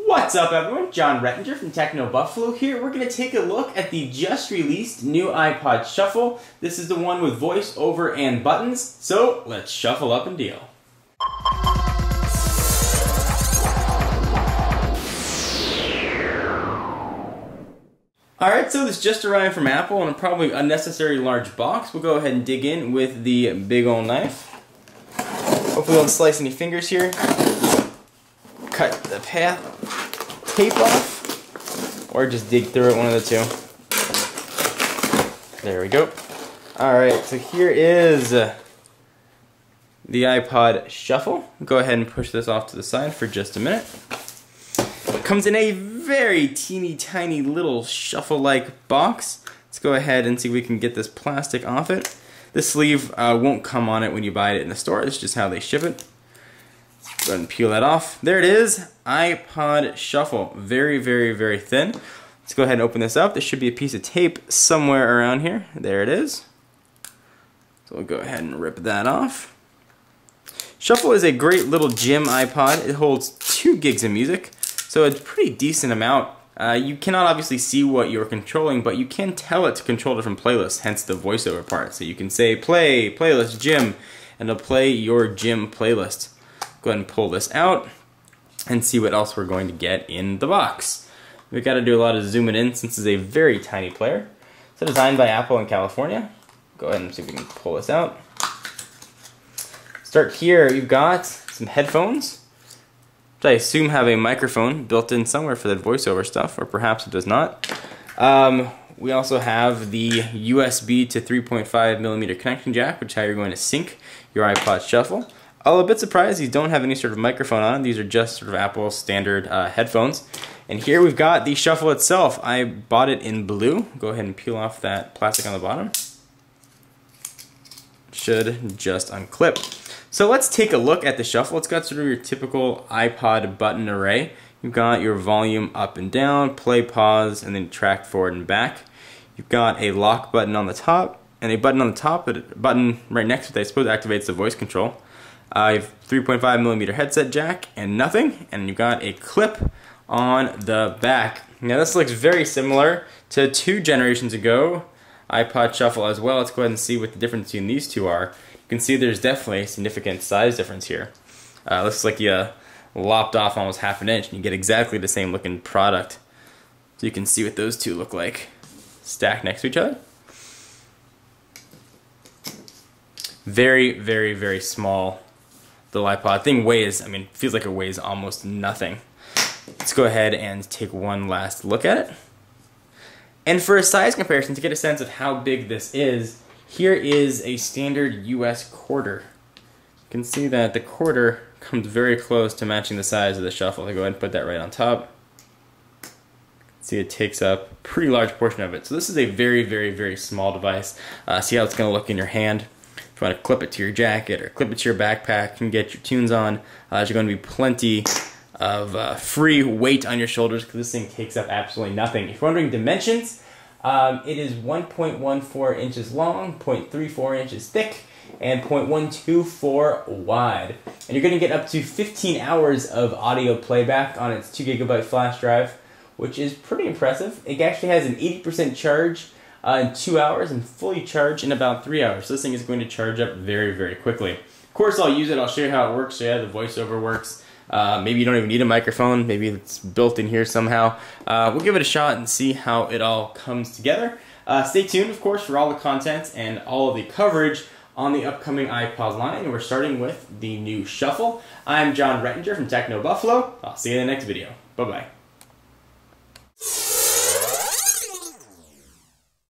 What's up everyone, John Rettinger from TechnoBuffalo here. We're going to take a look at the just released new iPod Shuffle. This is the one with voice over and buttons, so let's shuffle up and deal. Alright, so this just arrived from Apple in a probably unnecessary large box. We'll go ahead and dig in with the big old knife. Hopefully we don't slice any fingers here. Cut the tape off, or just dig through it, one of the two. There we go. Alright, so here is the iPod Shuffle. Go ahead and push this off to the side for just a minute. It comes in a very teeny tiny little shuffle-like box. Let's go ahead and see if we can get this plastic off it. This sleeve won't come on it when you buy it in the store. It's just how they ship it. Go ahead and peel that off. There it is, iPod Shuffle. Very, very, very thin. Let's go ahead and open this up. There should be a piece of tape somewhere around here. There it is. So we'll go ahead and rip that off. Shuffle is a great little gym iPod. It holds 2 gigs of music, so it's a pretty decent amount. You cannot obviously see what you're controlling, but you can tell it to control different playlists, hence the voiceover part. So you can say, play, playlist, gym, and it'll play your gym playlist. Go ahead and pull this out and see what else we're going to get in the box. We've got to do a lot of zooming in since it's a very tiny player. So designed by Apple in California. Go ahead and see if we can pull this out. Start here, you've got some headphones, which I assume have a microphone built in somewhere for the voiceover stuff, or perhaps it does not. We also have the USB to 3.5mm connection jack, which is how you're going to sync your iPod Shuffle. I'm a bit surprised these don't have any sort of microphone on them. These are just sort of Apple standard headphones. And here we've got the Shuffle itself. I bought it in blue. Go ahead and peel off that plastic on the bottom. Should just unclip. So let's take a look at the Shuffle. It's got sort of your typical iPod button array. You've got your volume up and down, play, pause, and then track forward and back. You've got a lock button on the top, and a button on the top, but a button right next to it that I suppose activates the voice control. I have 3.5mm headset jack and nothing, and you've got a clip on the back. Now this looks very similar to 2 generations ago iPod Shuffle as well. Let's go ahead and see what the difference between these two are. You can see there's definitely a significant size difference here. Looks like you lopped off almost half an inch and you get exactly the same looking product. So you can see what those two look like stacked next to each other. Very, very, very small little iPod. Thing weighs, feels like it weighs almost nothing. Let's go ahead and take one last look at it. And for a size comparison, to get a sense of how big this is, here is a standard US quarter. You can see that the quarter comes very close to matching the size of the Shuffle. I'll go ahead and put that right on top. See, it takes up a pretty large portion of it. So this is a very, very, very small device. See how it's going to look in your hand. If you want to clip it to your jacket or clip it to your backpack and get your tunes on, there's going to be plenty of free weight on your shoulders because this thing takes up absolutely nothing. If you're wondering dimensions, it is 1.14 inches long, 0.34 inches thick, and 0.124 wide. And you're going to get up to 15 hours of audio playback on its 2GB flash drive, which is pretty impressive. It actually has an 80% charge in 2 hours and fully charged in about 3 hours. So this thing is going to charge up very, very quickly. Of course, I'll use it. I'll show you how it works, show you how the voiceover works. Maybe you don't even need a microphone. Maybe it's built in here somehow. We'll give it a shot and see how it all comes together. Stay tuned, of course, for all the content and all of the coverage on the upcoming iPod line. We're starting with the new Shuffle. I'm John Rettinger from TechnoBuffalo. I'll see you in the next video. Bye-bye.